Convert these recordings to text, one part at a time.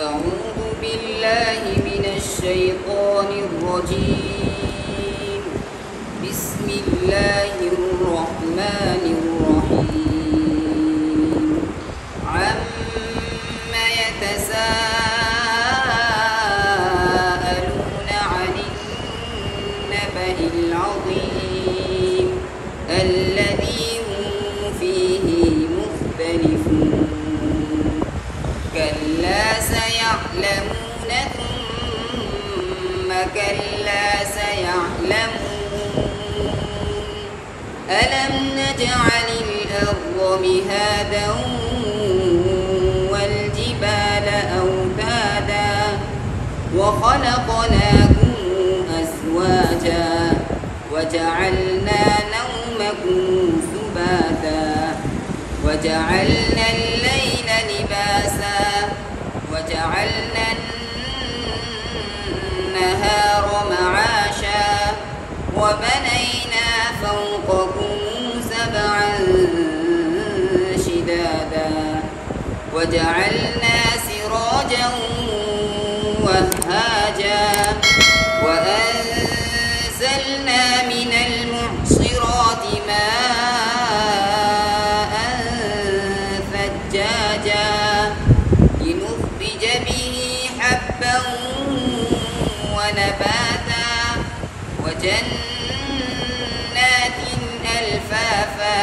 أعوذ بالله من الشيطان الرجيم. بسم الله الرحمن الرحيم. عما يتساءلون عن النبأ العظيم الذي هم فيه مختلفون. كلا سيعلمون ثم كلا سيعلمون. ألم نجعل الأرض مهادا والجبال أوتادا وخلقناكم أزواجا وجعلنا نومكم سباتا وجعلنا الليل لباسا وجعلنا النهار معاشا وبنينا فوقكم سبعا شدادا وجعلنا سراجا وهاجا وأنزلنا من المعصرات ماء ثجاجا لنخرج به حبا ونباتا وجنات ألفافا.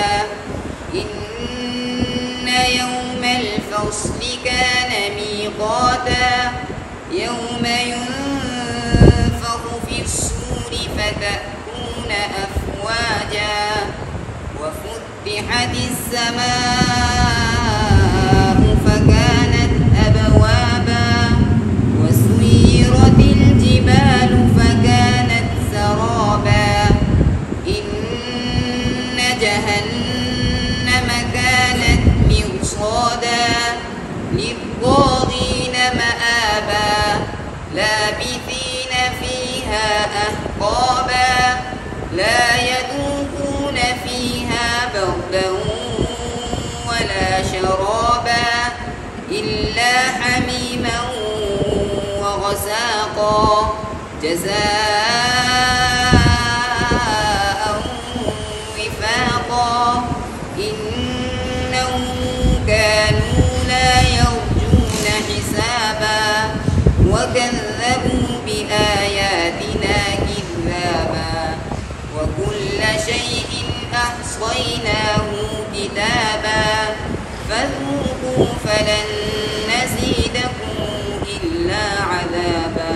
إن يوم الفصل كان ميقاتا يوم ينفخ في الصور فتأتون أفواجا وفتحت السماء فكانت أبوابا وسيرت الجبال فكانت سرابا. إن جهنم كانت مرصادا للطاغين مآبا لابثين فيها أحقابا لا يذوقون فيها بردا ولا شرابا إلا حميما وغساقا جزاء وفاقا. إنهم كانوا لا يرجون حسابا وكذبوا بآياتنا كذابا وكل شيء أحصيناه كتابا فذوقوا فلن نزيدكم إلا عذابا.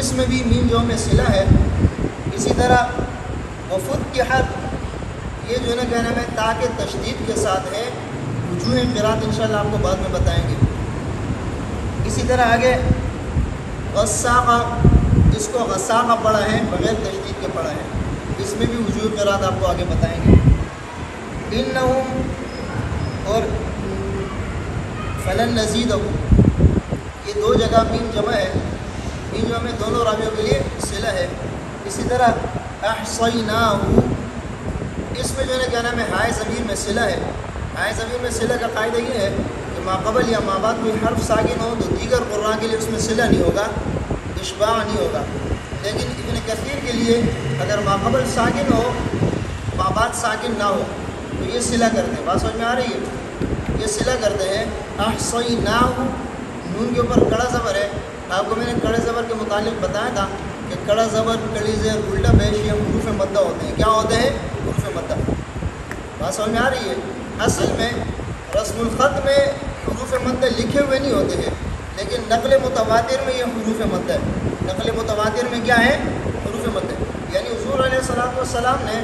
اس میں بھی میم جو میں صلہ ہے. اسی طرح وفتحت یہ جو ہے نا کہنا ہے تاکہ تشدید کے ساتھ ہے. وجوہ قرات انشاءاللہ آپ کو بعد میں بتائیں گے. اسی طرح آگے غساقہ، اس کو غساقہ پڑھا ہے بغیر تشدید کے پڑھا ہے. اس میں بھی وجوہ قرات آپ کو آگے بتائیں گے. انہم اور فلن نزیدہم یہ دو جگہ میم جمع ہے. میم جمع میں دونوں راویوں کے لیے صلہ ہے. اسی طرح احصیناہ اس میں جو ہے نا کیا نام ہے ہائے ضمیر میں صلہ ہے. ہائے ضمیر میں صلہ کا قاعدہ یہ ہے کہ ماقبل یا مابعد کوئی حرف ساکن ہو تو دیگر قراء کے لیے اس میں صلہ نہیں ہوگا، اشباع نہیں ہوگا. لیکن ابن کثیر کے لیے اگر ماقبل ساکن ہو مابعد ساکن نہ ہو تو یہ صلہ کرتے ہیں. بات سمجھ میں آ رہی ہے؟ یہ صلہ کرتے ہیں. احصیناہ نون کے اوپر کڑا زبر ہے. آپ کو میں نے کڑے زبر کے متعلق بتایا تھا کہ کڑا زبر، کڑی زیر، الٹا پیش یہ حروف مدہ ہوتے ہیں. کیا ہوتے ہیں؟ حروف مدہ. بات سمجھ میں آ رہی ہے؟ اصل میں رسم الخط میں حروف مدہ لکھے ہوئے نہیں ہوتے ہیں، لیکن نقل متواتر میں یہ حروف مدہ ہے. نقل متواتر میں کیا ہے؟ حروف مدہ. یعنی حضور علیہ السلام نے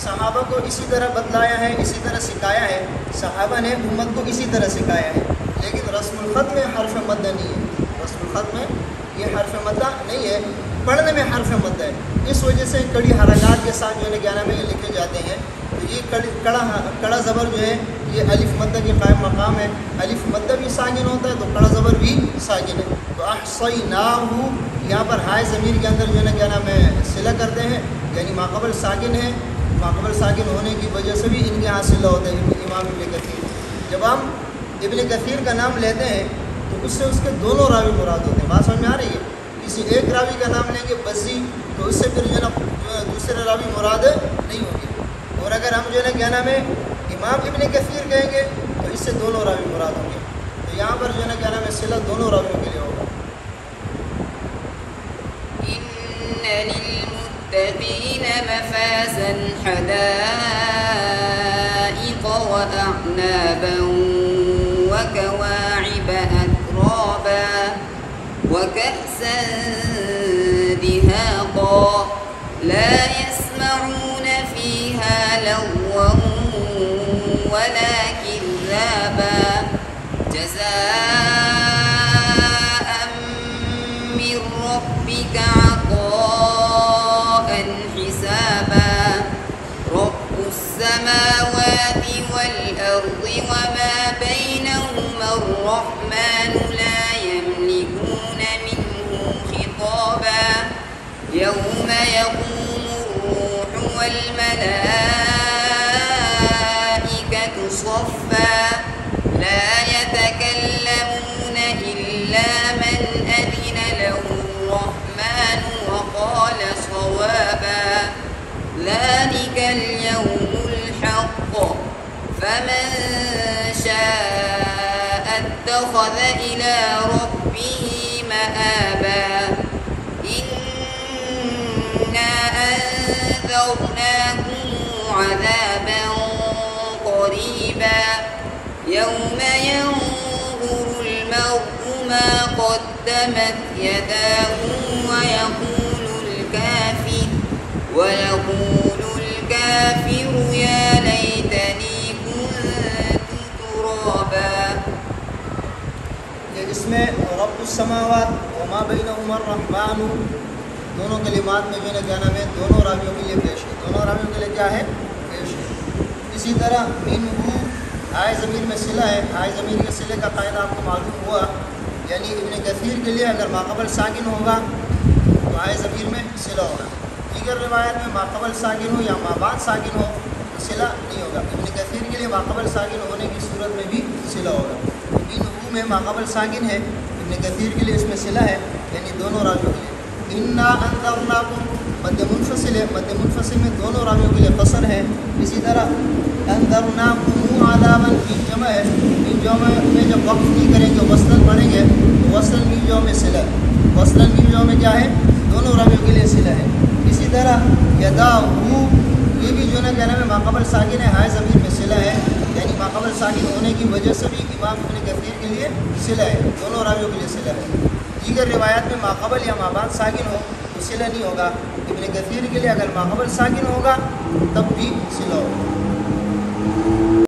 صحابہ کو اسی طرح بتلایا ہے، اسی طرح سکھایا ہے. صحابہ نے امت کو اسی طرح سکھایا ہے. لیکن رسم الخط میں حرف مدہ نہیں ہے. رسم الخط میں یہ حرف مدہ نہیں ہے، پڑھنے میں حرف مدہ ہے. اس وجہ سے کڑی حرکات کے ساتھ جو ہے نا کیا نام ہے یہ لکھے جاتے ہیں. تو یہ کڑا زبر جو ہے یہ الف مدہ کے قائم مقام ہے. الف مدہ بھی ساکن ہوتا ہے تو کڑا زبر بھی ساکن ہے. تو احصیناہ یہاں پر ہائے ضمیر کے اندر جو ہے نا کیا نام ہے صلہ کرتے ہیں، یعنی ماقبل ساکن ہے. ماقبل ساکن ہونے کی وجہ سے بھی ان کے یہاں صلہ ہوتا ہے. امام ابن کثیر جب ہم ابن کثیر کا نام لیتے ہیں تو اس سے اس کے دونوں راوی مراد ہوتے ہیں. بات سمجھ میں آ رہی ہے؟ کسی ایک راوی کا نام لیں گے بزی تو اس سے پھر جو ہے نا دوسرے راوی مراد نہیں ہوں گے. اور اگر ہم جو ہے نا کیا نام ہے امام ابن کثیر کہیں گے تو اس سے دونوں راوی مراد ہوں گے. تو یہاں پر جو ہے نا کیا نام ہے صلہ دونوں راویوں کے لیے ہوگا. إن للمتقين مفازا حدائق وأعنابا وكواعب أترابا وكأسا دهاقا لا يسمعون فيها لغوا ولا كذابا جزاء من ربك عطاء حسابا رب السماوات والأرض وما بينهما الرحمن لا يملكون منه خطابا يوم يقوم الروح والملائكة صفا لا يتكلمون إلا من أذن له الرحمن وقال صوابا ذلك اليوم الحق فمن شاء اتخذ إلى ربه مآبا إنا أنذرناكم عذابا قريبا يوم ينظر المرء ما قدمت يداه ويقول الكافر يا ليتني كنت ترابا. اس میں رب السماوات وما بینہما الرحمن دونوں کلمات میں جو ہے نا کیا نام ہے دونوں راویوں کے لیے پیش ہے. دونوں راویوں کے لیے کیا ہے؟ پیش ہے. اسی طرح منہ ہائے ضمیر میں صلہ ہے. ہائے ضمیر کے صلے کا قاعدہ آپ کو معلوم ہوا، یعنی ابن کثیر کے لیے اگر ماقبل ساکن ہوگا تو ہائے ضمیر میں صلہ ہوگا. دیگر روایت میں ماقبل ساکن ہو یا مابعد ساکن ہو تو صلہ نہیں ہوگا. ابن کثیر کے لیے ماقبل ساکن ہونے کی صورت میں بھی صلہ ہوگا. منہ میں ماقبل ساکن ہے، ابن کثیر کے لیے اس میں صلہ ہے، یعنی دونوں راویوں کے لیے. انا انذرناکم مد منفصل ہے. مد منفصل میں دونوں راویوں کے لیے قصر ہے. اسی طرح انذرناکم عذابا کی جمع ہے. میم جمع میں جب وقف نہیں کریں گے وصلاً پڑھیں گے تو وصلاً میم جمع میں صلہ ہے. وصلاً میم جمع میں کیا ہے؟ دونوں راویوں کے لیے صلہ ہے. اسی طرح یداہ یہ بھی جو ہے نا کیا نام ہے ماقبل ساکن ہے، ہائے ضمیر میں صلہ ہے، یعنی ماقبل ساکن ہونے کی وجہ سے بھی امام ابن کثیر کے لیے صلہ ہے. دونوں راویوں کے لیے صلہ ہے. دیگر روایات میں ماقبل یا مابعد ساکن ہو تو صلہ نہیں ہوگا. ابن کثیر کے لیے اگر ماقبل ساکن ہوگا تب بھی صلہ ہوگا.